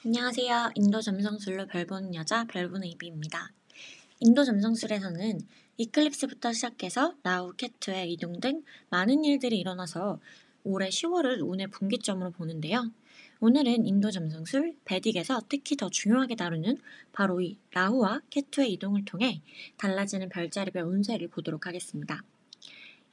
안녕하세요. 인도 점성술로 별 보는 여자 별 보는 이비입니다. 인도 점성술에서는 이클립스부터 시작해서 라후, 케투의 이동 등 많은 일들이 일어나서 올해 10월을 운의 분기점으로 보는데요. 오늘은 인도 점성술 베딕에서 특히 더 중요하게 다루는 바로 이 라후와 케투의 이동을 통해 달라지는 별자리별 운세를 보도록 하겠습니다.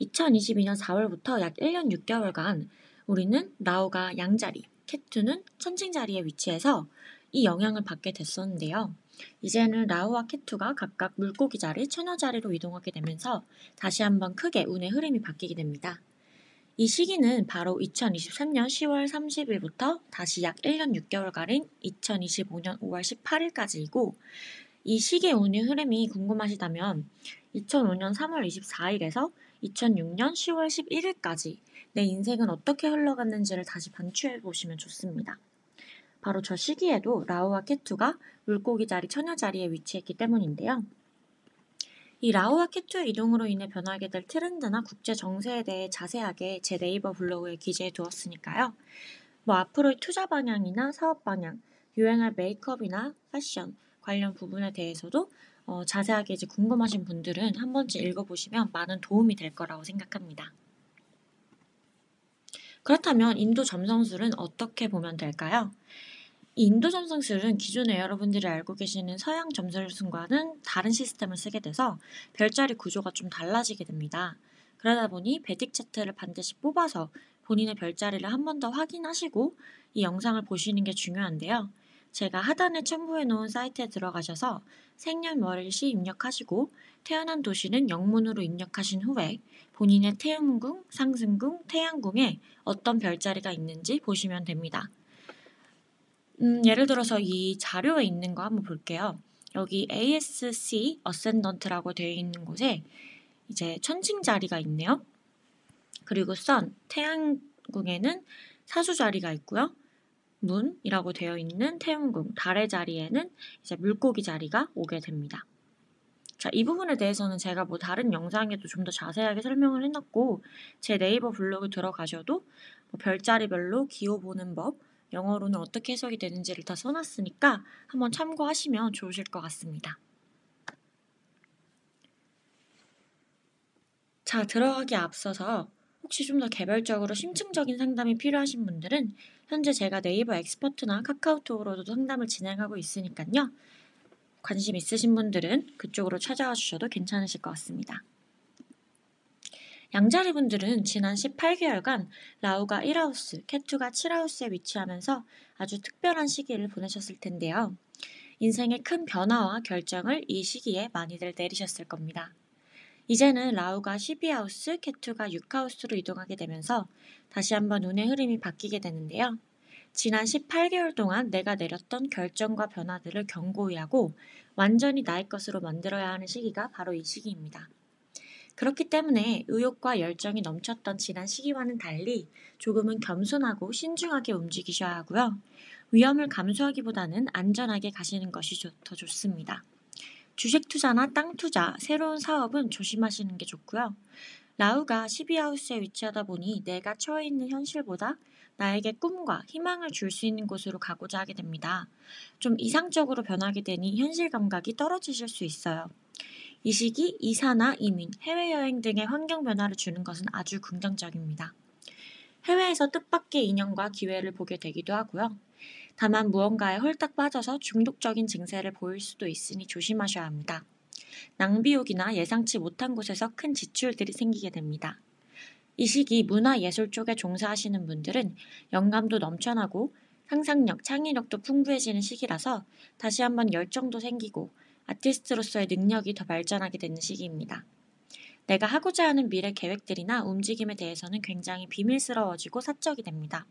2022년 4월부터 약 1년 6개월간 우리는 라후가 양자리, 케투는 천칭자리에 위치해서 이 영향을 받게 됐었는데요. 이제는 라후와 케투가 각각 물고기 자리, 처녀 자리로 이동하게 되면서 다시 한번 크게 운의 흐름이 바뀌게 됩니다. 이 시기는 바로 2023년 10월 30일부터 다시 약 1년 6개월간인 2025년 5월 18일까지이고 이 시기의 운의 흐름이 궁금하시다면 2005년 3월 24일에서 2006년 10월 11일까지 내 인생은 어떻게 흘러갔는지를 다시 반추해 보시면 좋습니다. 바로 저 시기에도 라후와 케투가 물고기 자리, 처녀 자리에 위치했기 때문인데요. 이 라후와 케투의 이동으로 인해 변하게 될 트렌드나 국제 정세에 대해 자세하게 제 네이버 블로그에 기재해 두었으니까요. 앞으로의 투자 방향이나 사업 방향, 유행할 메이크업이나 패션 관련 부분에 대해서도 자세하게 이제 궁금하신 분들은 한 번쯤 읽어보시면 많은 도움이 될 거라고 생각합니다. 그렇다면 인도 점성술은 어떻게 보면 될까요? 이 인도 점성술은 기존에 여러분들이 알고 계시는 서양 점성술과는 다른 시스템을 쓰게 돼서 별자리 구조가 좀 달라지게 됩니다. 그러다 보니 베딕 차트를 반드시 뽑아서 본인의 별자리를 한 번 더 확인하시고 이 영상을 보시는 게 중요한데요. 제가 하단에 첨부해 놓은 사이트에 들어가셔서 생년월일시 입력하시고 태어난 도시는 영문으로 입력하신 후에 본인의 태음궁, 상승궁, 태양궁에 어떤 별자리가 있는지 보시면 됩니다. 예를 들어서 이 자료에 있는 거 한번 볼게요. 여기 ASC 어센던트라고 되어 있는 곳에 이제 천칭 자리가 있네요. 그리고 선, 태양궁에는 사주 자리가 있고요. 문이라고 되어 있는 태음궁, 달의 자리에는 이제 물고기 자리가 오게 됩니다. 자, 이 부분에 대해서는 제가 다른 영상에도 좀 더 자세하게 설명을 해놨고 제 네이버 블로그 들어가셔도 별자리별로 기호 보는 법, 영어로는 어떻게 해석이 되는지를 다 써놨으니까 한번 참고하시면 좋으실 것 같습니다. 자, 들어가기 앞서서 혹시 좀 더 개별적으로 심층적인 상담이 필요하신 분들은 현재 제가 네이버 엑스퍼트나 카카오톡으로도 상담을 진행하고 있으니까요. 관심 있으신 분들은 그쪽으로 찾아와 주셔도 괜찮으실 것 같습니다. 양자리 분들은 지난 18개월간 라후가 1하우스, 케투가 7하우스에 위치하면서 아주 특별한 시기를 보내셨을 텐데요. 인생의 큰 변화와 결정을 이 시기에 많이들 내리셨을 겁니다. 이제는 라후가 12하우스, 케투가 6하우스로 이동하게 되면서 다시 한번 운의 흐름이 바뀌게 되는데요. 지난 18개월 동안 내가 내렸던 결정과 변화들을 견고히 하고 완전히 나의 것으로 만들어야 하는 시기가 바로 이 시기입니다. 그렇기 때문에 의욕과 열정이 넘쳤던 지난 시기와는 달리 조금은 겸손하고 신중하게 움직이셔야 하고요. 위험을 감수하기보다는 안전하게 가시는 것이 더 좋습니다. 주식 투자나 땅 투자, 새로운 사업은 조심하시는 게 좋고요. 라후가 12하우스에 위치하다 보니 내가 처해 있는 현실보다 나에게 꿈과 희망을 줄 수 있는 곳으로 가고자 하게 됩니다. 좀 이상적으로 변하게 되니 현실 감각이 떨어지실 수 있어요. 이 시기 이사나 이민, 해외여행 등의 환경 변화를 주는 것은 아주 긍정적입니다. 해외에서 뜻밖의 인연과 기회를 보게 되기도 하고요. 다만 무언가에 홀딱 빠져서 중독적인 증세를 보일 수도 있으니 조심하셔야 합니다. 낭비욕이나 예상치 못한 곳에서 큰 지출들이 생기게 됩니다. 이 시기 문화예술 쪽에 종사하시는 분들은 영감도 넘쳐나고 상상력, 창의력도 풍부해지는 시기라서 다시 한번 열정도 생기고 아티스트로서의 능력이 더 발전하게 되는 시기입니다. 내가 하고자 하는 미래 계획들이나 움직임에 대해서는 굉장히 비밀스러워지고 사적이 됩니다.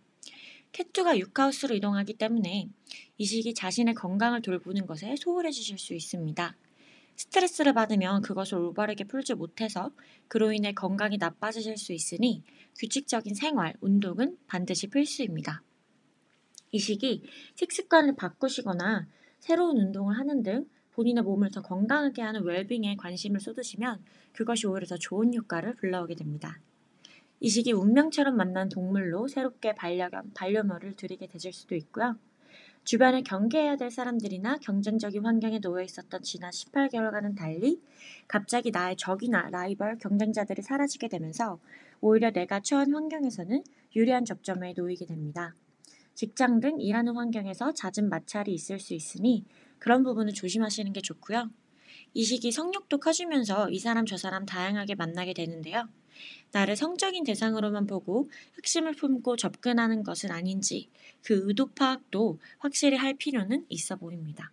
케투가 6하우스로 이동하기 때문에 이 시기 자신의 건강을 돌보는 것에 소홀해지실 수 있습니다. 스트레스를 받으면 그것을 올바르게 풀지 못해서 그로 인해 건강이 나빠지실 수 있으니 규칙적인 생활, 운동은 반드시 필수입니다. 이 시기 식습관을 바꾸시거나 새로운 운동을 하는 등 본인의 몸을 더 건강하게 하는 웰빙에 관심을 쏟으시면 그것이 오히려 더 좋은 효과를 불러오게 됩니다. 이 시기 운명처럼 만난 동물로 새롭게 반려견, 반려묘를 들이게 되실 수도 있고요. 주변을 경계해야 될 사람들이나 경쟁적인 환경에 놓여 있었던 지난 18개월과는 달리 갑자기 나의 적이나 라이벌, 경쟁자들이 사라지게 되면서 오히려 내가 처한 환경에서는 유리한 접점에 놓이게 됩니다. 직장 등 일하는 환경에서 잦은 마찰이 있을 수 있으니 그런 부분을 조심하시는 게 좋고요. 이 시기 성욕도 커지면서 이 사람 저 사람 다양하게 만나게 되는데요. 나를 성적인 대상으로만 보고 흑심을 품고 접근하는 것은 아닌지 그 의도 파악도 확실히 할 필요는 있어 보입니다.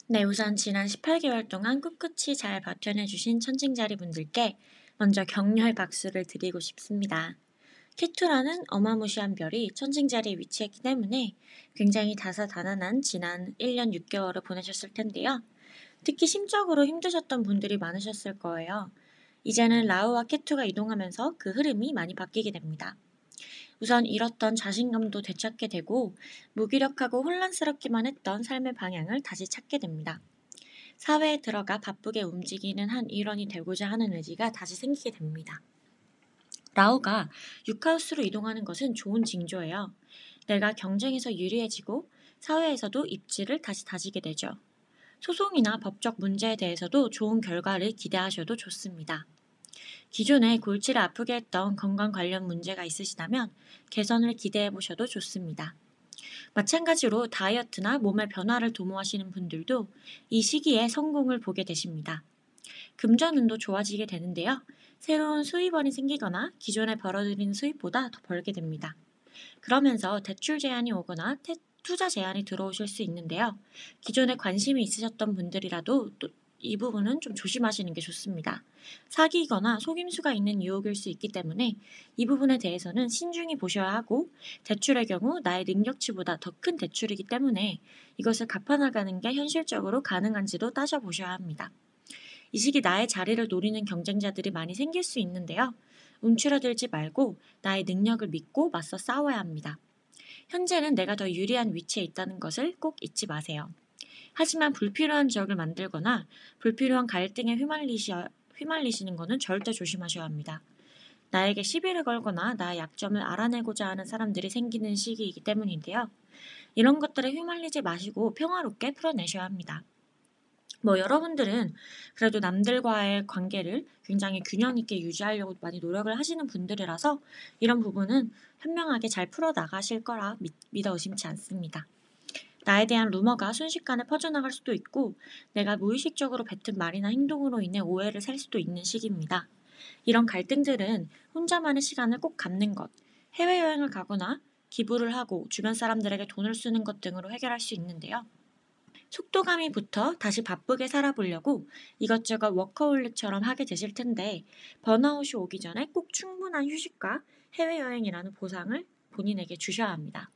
네, 우선 지난 18개월 동안 꿋꿋이 잘 버텨내주신 천칭자리 분들께 먼저 격려의 박수를 드리고 싶습니다. 케투라는 어마무시한 별이 천칭자리에 위치했기 때문에 굉장히 다사다난한 지난 1년 6개월을 보내셨을 텐데요. 특히 심적으로 힘드셨던 분들이 많으셨을 거예요. 이제는 라우와 케투가 이동하면서 그 흐름이 많이 바뀌게 됩니다. 우선 잃었던 자신감도 되찾게 되고 무기력하고 혼란스럽기만 했던 삶의 방향을 다시 찾게 됩니다. 사회에 들어가 바쁘게 움직이는 한 일원이 되고자 하는 의지가 다시 생기게 됩니다. 라우가 6하우스로 이동하는 것은 좋은 징조예요. 내가 경쟁에서 유리해지고 사회에서도 입지를 다시 다지게 되죠. 소송이나 법적 문제에 대해서도 좋은 결과를 기대하셔도 좋습니다. 기존에 골치를 아프게 했던 건강 관련 문제가 있으시다면 개선을 기대해 보셔도 좋습니다. 마찬가지로 다이어트나 몸의 변화를 도모하시는 분들도 이 시기에 성공을 보게 되십니다. 금전운도 좋아지게 되는데요. 새로운 수입원이 생기거나 기존에 벌어들이는 수입보다 더 벌게 됩니다. 그러면서 대출 제한이 오거나 투자 제한이 들어오실 수 있는데요. 기존에 관심이 있으셨던 분들이라도 또 이 부분은 좀 조심하시는 게 좋습니다. 사기거나 속임수가 있는 유혹일 수 있기 때문에 이 부분에 대해서는 신중히 보셔야 하고 대출의 경우 나의 능력치보다 더 큰 대출이기 때문에 이것을 갚아나가는 게 현실적으로 가능한지도 따져보셔야 합니다. 이 시기 나의 자리를 노리는 경쟁자들이 많이 생길 수 있는데요. 움츠러들지 말고 나의 능력을 믿고 맞서 싸워야 합니다. 현재는 내가 더 유리한 위치에 있다는 것을 꼭 잊지 마세요. 하지만 불필요한 지역을 만들거나 불필요한 갈등에 휘말리시는 것은 절대 조심하셔야 합니다. 나에게 시비를 걸거나 나의 약점을 알아내고자 하는 사람들이 생기는 시기이기 때문인데요. 이런 것들에 휘말리지 마시고 평화롭게 풀어내셔야 합니다. 여러분들은 그래도 남들과의 관계를 굉장히 균형 있게 유지하려고 많이 노력을 하시는 분들이라서 이런 부분은 현명하게 잘 풀어나가실 거라 믿어 의심치 않습니다. 나에 대한 루머가 순식간에 퍼져나갈 수도 있고 내가 무의식적으로 뱉은 말이나 행동으로 인해 오해를 살 수도 있는 시기입니다. 이런 갈등들은 혼자만의 시간을 꼭 갖는 것, 해외여행을 가거나 기부를 하고 주변 사람들에게 돈을 쓰는 것 등으로 해결할 수 있는데요. 속도감이 붙어 다시 바쁘게 살아보려고 이것저것 워커홀릭처럼 하게 되실 텐데 번아웃이 오기 전에 꼭 충분한 휴식과 해외여행이라는 보상을 본인에게 주셔야 합니다.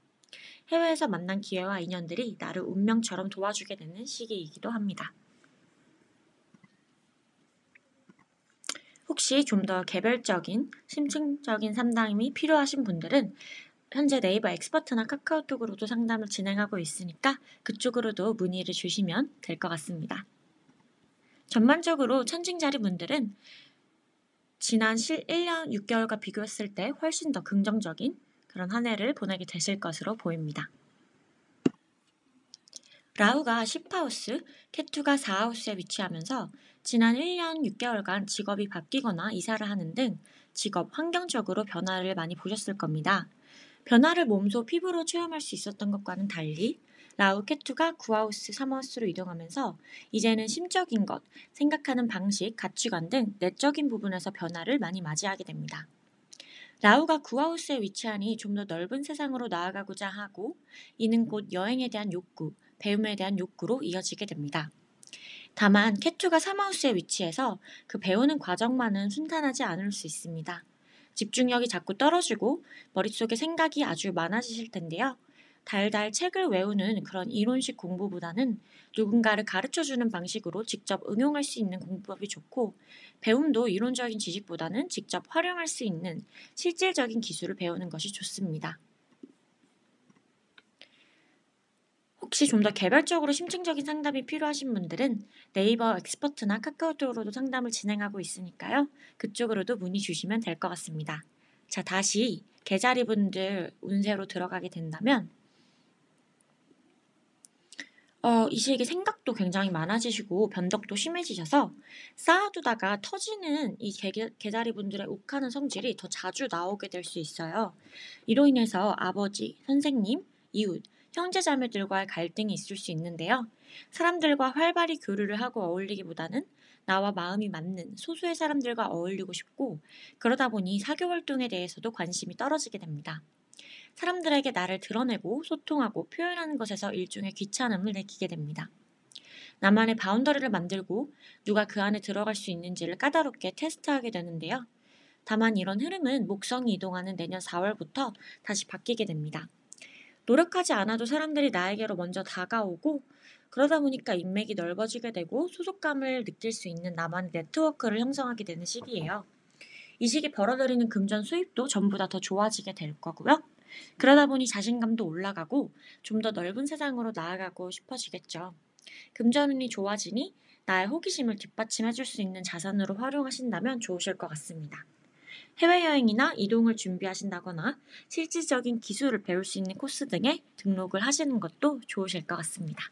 해외에서 만난 기회와 인연들이 나를 운명처럼 도와주게 되는 시기이기도 합니다. 혹시 좀 더 개별적인, 심층적인 상담이 필요하신 분들은 현재 네이버 엑스퍼트나 카카오톡으로도 상담을 진행하고 있으니까 그쪽으로도 문의를 주시면 될 것 같습니다. 전반적으로 천칭자리 분들은 지난 1년 6개월과 비교했을 때 훨씬 더 긍정적인 그런 한 해를 보내게 되실 것으로 보입니다. 라우가 10하우스, 케투가 4하우스에 위치하면서 지난 1년 6개월간 직업이 바뀌거나 이사를 하는 등 직업, 환경적으로 변화를 많이 보셨을 겁니다. 변화를 몸소 피부로 체험할 수 있었던 것과는 달리 라우 케투가 9하우스, 3하우스로 이동하면서 이제는 심적인 것, 생각하는 방식, 가치관 등 내적인 부분에서 변화를 많이 맞이하게 됩니다. 라우가 9하우스에 위치하니 좀 더 넓은 세상으로 나아가고자 하고 이는 곧 여행에 대한 욕구, 배움에 대한 욕구로 이어지게 됩니다. 다만 케투가 3하우스에 위치해서 그 배우는 과정만은 순탄하지 않을 수 있습니다. 집중력이 자꾸 떨어지고 머릿속에 생각이 아주 많아지실 텐데요. 달달 책을 외우는 그런 이론식 공부보다는 누군가를 가르쳐주는 방식으로 직접 응용할 수 있는 공부법이 좋고 배움도 이론적인 지식보다는 직접 활용할 수 있는 실질적인 기술을 배우는 것이 좋습니다. 혹시 좀 더 개별적으로 심층적인 상담이 필요하신 분들은 네이버 엑스퍼트나 카카오톡으로도 상담을 진행하고 있으니까요. 그쪽으로도 문의 주시면 될 것 같습니다. 자, 다시 개자리분들 운세로 들어가게 된다면 이 시기에 생각도 굉장히 많아지시고 변덕도 심해지셔서 쌓아두다가 터지는 이 개자리분들의 욱하는 성질이 더 자주 나오게 될 수 있어요. 이로 인해서 아버지, 선생님, 이웃, 형제자매들과의 갈등이 있을 수 있는데요. 사람들과 활발히 교류를 하고 어울리기보다는 나와 마음이 맞는 소수의 사람들과 어울리고 싶고 그러다 보니 사교 활동에 대해서도 관심이 떨어지게 됩니다. 사람들에게 나를 드러내고 소통하고 표현하는 것에서 일종의 귀찮음을 느끼게 됩니다. 나만의 바운더리를 만들고 누가 그 안에 들어갈 수 있는지를 까다롭게 테스트하게 되는데요. 다만 이런 흐름은 목성이 이동하는 내년 4월부터 다시 바뀌게 됩니다. 노력하지 않아도 사람들이 나에게로 먼저 다가오고 그러다 보니까 인맥이 넓어지게 되고 소속감을 느낄 수 있는 나만의 네트워크를 형성하게 되는 시기예요. 이 시기 벌어들이는 금전 수입도 전부 다 더 좋아지게 될 거고요. 그러다 보니 자신감도 올라가고 좀 더 넓은 세상으로 나아가고 싶어지겠죠. 금전운이 좋아지니 나의 호기심을 뒷받침해줄 수 있는 자산으로 활용하신다면 좋으실 것 같습니다. 해외여행이나 이동을 준비하신다거나 실질적인 기술을 배울 수 있는 코스 등에 등록을 하시는 것도 좋으실 것 같습니다.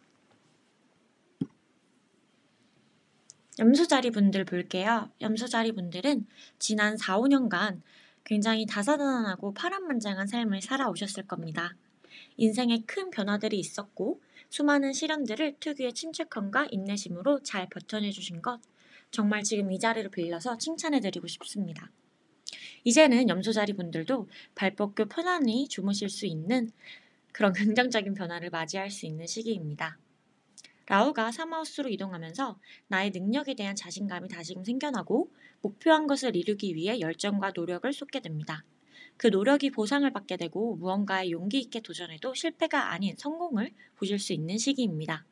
염소자리 분들 볼게요. 염소자리 분들은 지난 4, 5년간 굉장히 다사다난하고 파란만장한 삶을 살아오셨을 겁니다. 인생에 큰 변화들이 있었고 수많은 시련들을 특유의 침착함과 인내심으로 잘 버텨내 주신 것 정말 지금 이 자리를 빌려서 칭찬해드리고 싶습니다. 이제는 염소자리 분들도 발 뻗고 편안히 주무실 수 있는 그런 긍정적인 변화를 맞이할 수 있는 시기입니다. 라우가 삼하우스로 이동하면서 나의 능력에 대한 자신감이 다시금 생겨나고 목표한 것을 이루기 위해 열정과 노력을 쏟게 됩니다. 그 노력이 보상을 받게 되고 무언가에 용기 있게 도전해도 실패가 아닌 성공을 보실 수 있는 시기입니다.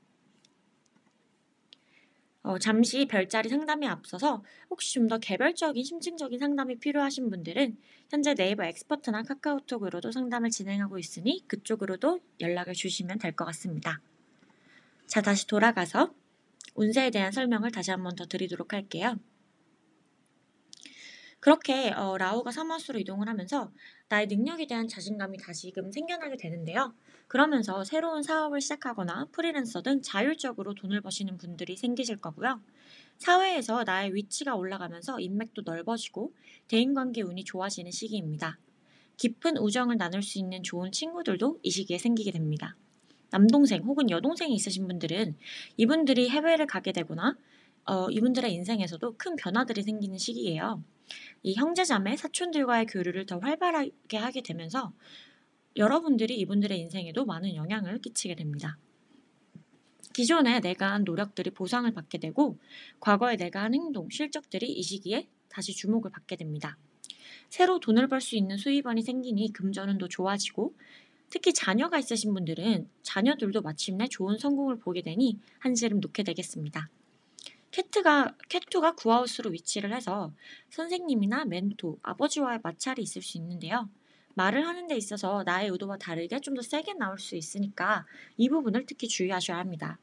잠시 별자리 상담에 앞서서 혹시 좀 더 개별적인 심층적인 상담이 필요하신 분들은 현재 네이버 엑스퍼트나 카카오톡으로도 상담을 진행하고 있으니 그쪽으로도 연락을 주시면 될 것 같습니다. 자, 다시 돌아가서 운세에 대한 설명을 다시 한번 더 드리도록 할게요. 그렇게 라우가 사마우스로 이동을 하면서 나의 능력에 대한 자신감이 다시금 생겨나게 되는데요. 그러면서 새로운 사업을 시작하거나 프리랜서 등 자율적으로 돈을 버시는 분들이 생기실 거고요. 사회에서 나의 위치가 올라가면서 인맥도 넓어지고 대인관계 운이 좋아지는 시기입니다. 깊은 우정을 나눌 수 있는 좋은 친구들도 이 시기에 생기게 됩니다. 남동생 혹은 여동생이 있으신 분들은 이분들이 해외를 가게 되거나 이분들의 인생에서도 큰 변화들이 생기는 시기예요. 이 형제자매, 사촌들과의 교류를 더 활발하게 하게 되면서 여러분들이 이분들의 인생에도 많은 영향을 끼치게 됩니다. 기존에 내가 한 노력들이 보상을 받게 되고 과거에 내가 한 행동, 실적들이 이 시기에 다시 주목을 받게 됩니다. 새로 돈을 벌 수 있는 수입원이 생기니 금전운도 좋아지고 특히 자녀가 있으신 분들은 자녀들도 마침내 좋은 성공을 보게 되니 한시름 놓게 되겠습니다. 캣투가 구하우스로 위치를 해서 선생님이나 멘토, 아버지와의 마찰이 있을 수 있는데요. 말을 하는 데 있어서 나의 의도와 다르게 좀 더 세게 나올 수 있으니까 이 부분을 특히 주의하셔야 합니다.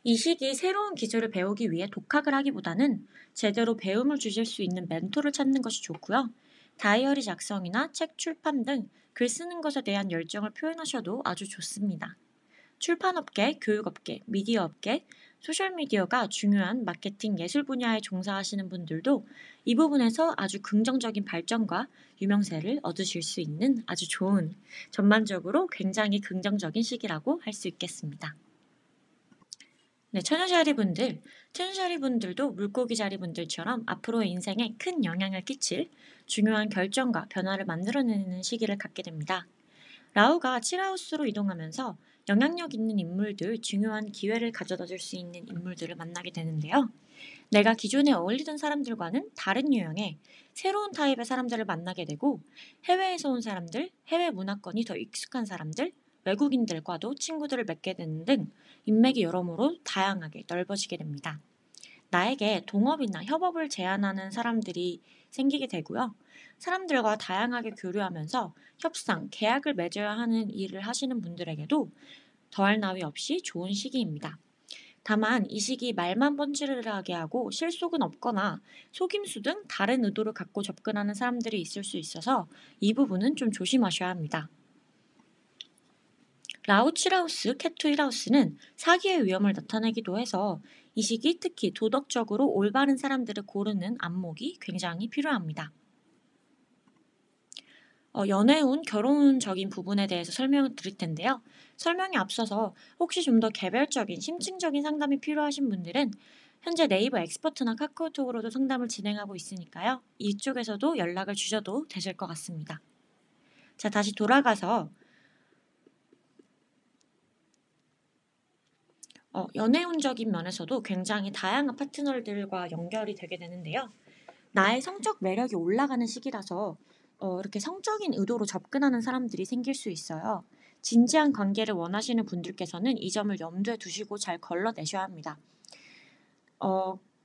이 시기 새로운 기술을 배우기 위해 독학을 하기보다는 제대로 배움을 주실 수 있는 멘토를 찾는 것이 좋고요. 다이어리 작성이나 책 출판 등 글 쓰는 것에 대한 열정을 표현하셔도 아주 좋습니다. 출판업계, 교육업계, 미디어업계, 소셜미디어가 중요한 마케팅 예술 분야에 종사하시는 분들도 이 부분에서 아주 긍정적인 발전과 유명세를 얻으실 수 있는 아주 좋은, 전반적으로 굉장히 긍정적인 시기라고 할 수 있겠습니다. 네, 천연자리분들도 물고기자리분들처럼 앞으로의 인생에 큰 영향을 끼칠 중요한 결정과 변화를 만들어내는 시기를 갖게 됩니다. 라우가 7하우스로 이동하면서 영향력 있는 인물들, 중요한 기회를 가져다 줄 수 있는 인물들을 만나게 되는데요. 내가 기존에 어울리던 사람들과는 다른 유형의 새로운 타입의 사람들을 만나게 되고 해외에서 온 사람들, 해외 문화권이 더 익숙한 사람들, 외국인들과도 친구들을 맺게 되는 등 인맥이 여러모로 다양하게 넓어지게 됩니다. 나에게 동업이나 협업을 제안하는 사람들이 생기게 되고요. 사람들과 다양하게 교류하면서 협상, 계약을 맺어야 하는 일을 하시는 분들에게도 더할 나위 없이 좋은 시기입니다. 다만 이 시기 말만 번지르르하게 하고 실속은 없거나 속임수 등 다른 의도를 갖고 접근하는 사람들이 있을 수 있어서 이 부분은 좀 조심하셔야 합니다. 라우치라우스, 캐투이라우스는 사기의 위험을 나타내기도 해서 이 시기 특히 도덕적으로 올바른 사람들을 고르는 안목이 굉장히 필요합니다. 연애운, 결혼운적인 부분에 대해서 설명을 드릴 텐데요. 설명에 앞서서 혹시 좀 더 개별적인, 심층적인 상담이 필요하신 분들은 현재 네이버 엑스퍼트나 카카오톡으로도 상담을 진행하고 있으니까요. 이쪽에서도 연락을 주셔도 되실 것 같습니다. 자, 다시 돌아가서 연애운적인 면에서도 굉장히 다양한 파트너들과 연결이 되게 되는데요. 나의 성적 매력이 올라가는 시기라서 이렇게 성적인 의도로 접근하는 사람들이 생길 수 있어요. 진지한 관계를 원하시는 분들께서는 이 점을 염두에 두시고 잘 걸러내셔야 합니다.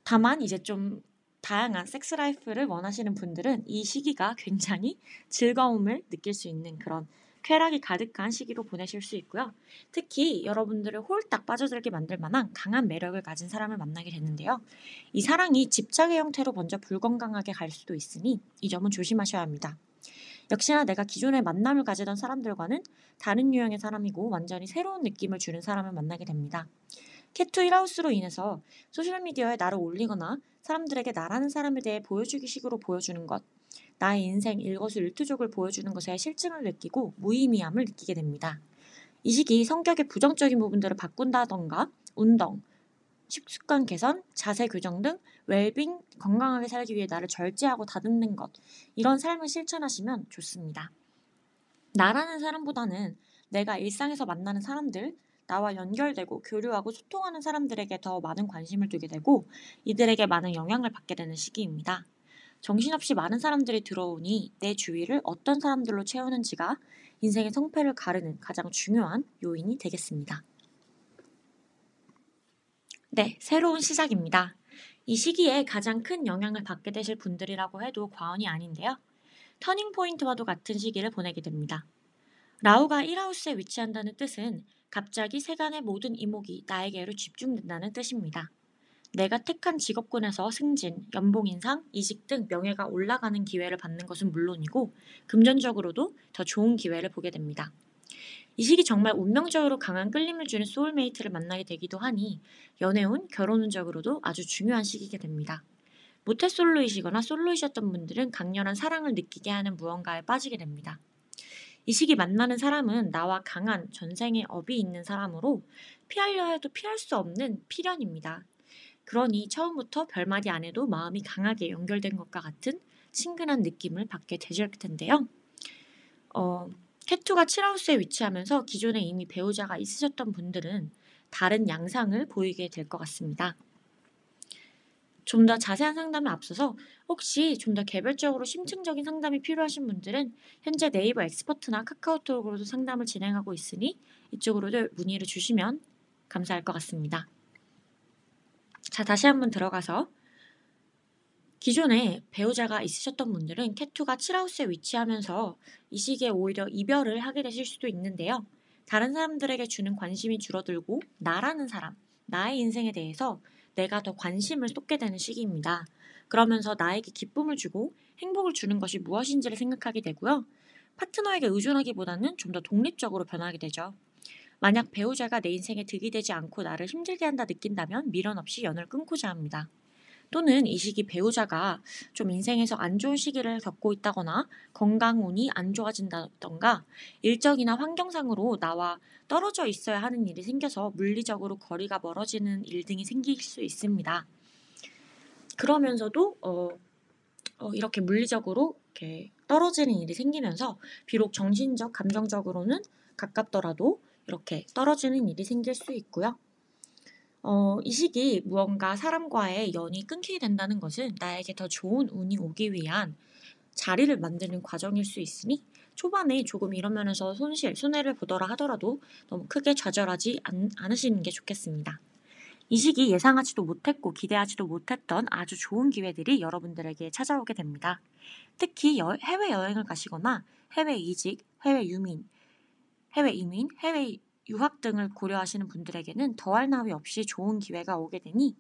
다만 이제 좀 다양한 섹스 라이프를 원하시는 분들은 이 시기가 굉장히 즐거움을 느낄 수 있는 그런 쾌락이 가득한 시기로 보내실 수 있고요. 특히 여러분들을 홀딱 빠져들게 만들 만한 강한 매력을 가진 사람을 만나게 되는데요. 이 사랑이 집착의 형태로 먼저 불건강하게 갈 수도 있으니 이 점은 조심하셔야 합니다. 역시나 내가 기존에 만남을 가지던 사람들과는 다른 유형의 사람이고 완전히 새로운 느낌을 주는 사람을 만나게 됩니다. 캣투 힐하우스로 인해서 소셜미디어에 나를 올리거나 사람들에게 나라는 사람에 대해 보여주기 식으로 보여주는 것, 나의 인생 일거수일투족을 보여주는 것에 실증을 느끼고 무의미함을 느끼게 됩니다. 이 시기 성격의 부정적인 부분들을 바꾼다던가 운동, 식습관 개선, 자세 교정 등 웰빙, 건강하게 살기 위해 나를 절제하고 다듬는 것, 이런 삶을 실천하시면 좋습니다. 나라는 사람보다는 내가 일상에서 만나는 사람들, 나와 연결되고 교류하고 소통하는 사람들에게 더 많은 관심을 두게 되고 이들에게 많은 영향을 받게 되는 시기입니다. 정신없이 많은 사람들이 들어오니 내 주위를 어떤 사람들로 채우는지가 인생의 성패를 가르는 가장 중요한 요인이 되겠습니다. 네, 새로운 시작입니다. 이 시기에 가장 큰 영향을 받게 되실 분들이라고 해도 과언이 아닌데요. 터닝포인트와도 같은 시기를 보내게 됩니다. 라우가 1하우스에 위치한다는 뜻은 갑자기 세간의 모든 이목이 나에게로 집중된다는 뜻입니다. 내가 택한 직업군에서 승진, 연봉 인상, 이직 등 명예가 올라가는 기회를 받는 것은 물론이고 금전적으로도 더 좋은 기회를 보게 됩니다. 이 시기 정말 운명적으로 강한 끌림을 주는 소울메이트를 만나게 되기도 하니 연애운, 결혼운적으로도 아주 중요한 시기가 됩니다. 모태솔로이시거나 솔로이셨던 분들은 강렬한 사랑을 느끼게 하는 무언가에 빠지게 됩니다. 이 시기 만나는 사람은 나와 강한 전생의 업이 있는 사람으로 피하려 해도 피할 수 없는 필연입니다. 그러니 처음부터 별말이 안 해도 마음이 강하게 연결된 것과 같은 친근한 느낌을 받게 되실 텐데요. 캣투가 7하우스에 위치하면서 기존에 이미 배우자가 있으셨던 분들은 다른 양상을 보이게 될 것 같습니다. 좀 더 자세한 상담에 앞서서 혹시 좀 더 개별적으로 심층적인 상담이 필요하신 분들은 현재 네이버 엑스퍼트나 카카오톡으로도 상담을 진행하고 있으니 이쪽으로도 문의를 주시면 감사할 것 같습니다. 자, 다시 한번 들어가서 기존에 배우자가 있으셨던 분들은 캣투가 7하우스에 위치하면서 이 시기에 오히려 이별을 하게 되실 수도 있는데요. 다른 사람들에게 주는 관심이 줄어들고 나라는 사람, 나의 인생에 대해서 내가 더 관심을 쏟게 되는 시기입니다. 그러면서 나에게 기쁨을 주고 행복을 주는 것이 무엇인지를 생각하게 되고요. 파트너에게 의존하기보다는 좀 더 독립적으로 변하게 되죠. 만약 배우자가 내 인생에 득이 되지 않고 나를 힘들게 한다 느낀다면 미련 없이 연을 끊고자 합니다. 또는 이 시기 배우자가 좀 인생에서 안 좋은 시기를 겪고 있다거나 건강운이 안 좋아진다던가 일적이나 환경상으로 나와 떨어져 있어야 하는 일이 생겨서 물리적으로 거리가 멀어지는 일 등이 생길 수 있습니다. 그러면서도 이렇게 물리적으로 이렇게 떨어지는 일이 생기면서 비록 정신적, 감정적으로는 가깝더라도 이렇게 떨어지는 일이 생길 수 있고요. 이 시기 무언가 사람과의 연이 끊기게 된다는 것은 나에게 더 좋은 운이 오기 위한 자리를 만드는 과정일 수 있으니 초반에 조금 이런 면에서 손해를 보더라 하더라도 너무 크게 좌절하지 않으시는 게 좋겠습니다. 이 시기 예상하지도 못했고 기대하지도 못했던 아주 좋은 기회들이 여러분들에게 찾아오게 됩니다. 특히 해외여행을 가시거나 해외 이직, 해외 이민, 해외 유학 등을 고려하시는 분들에게는 더할 나위 없이 좋은 기회가 오게 되니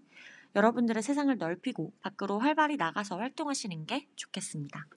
여러분들의 세상을 넓히고 밖으로 활발히 나가서 활동하시는 게 좋겠습니다.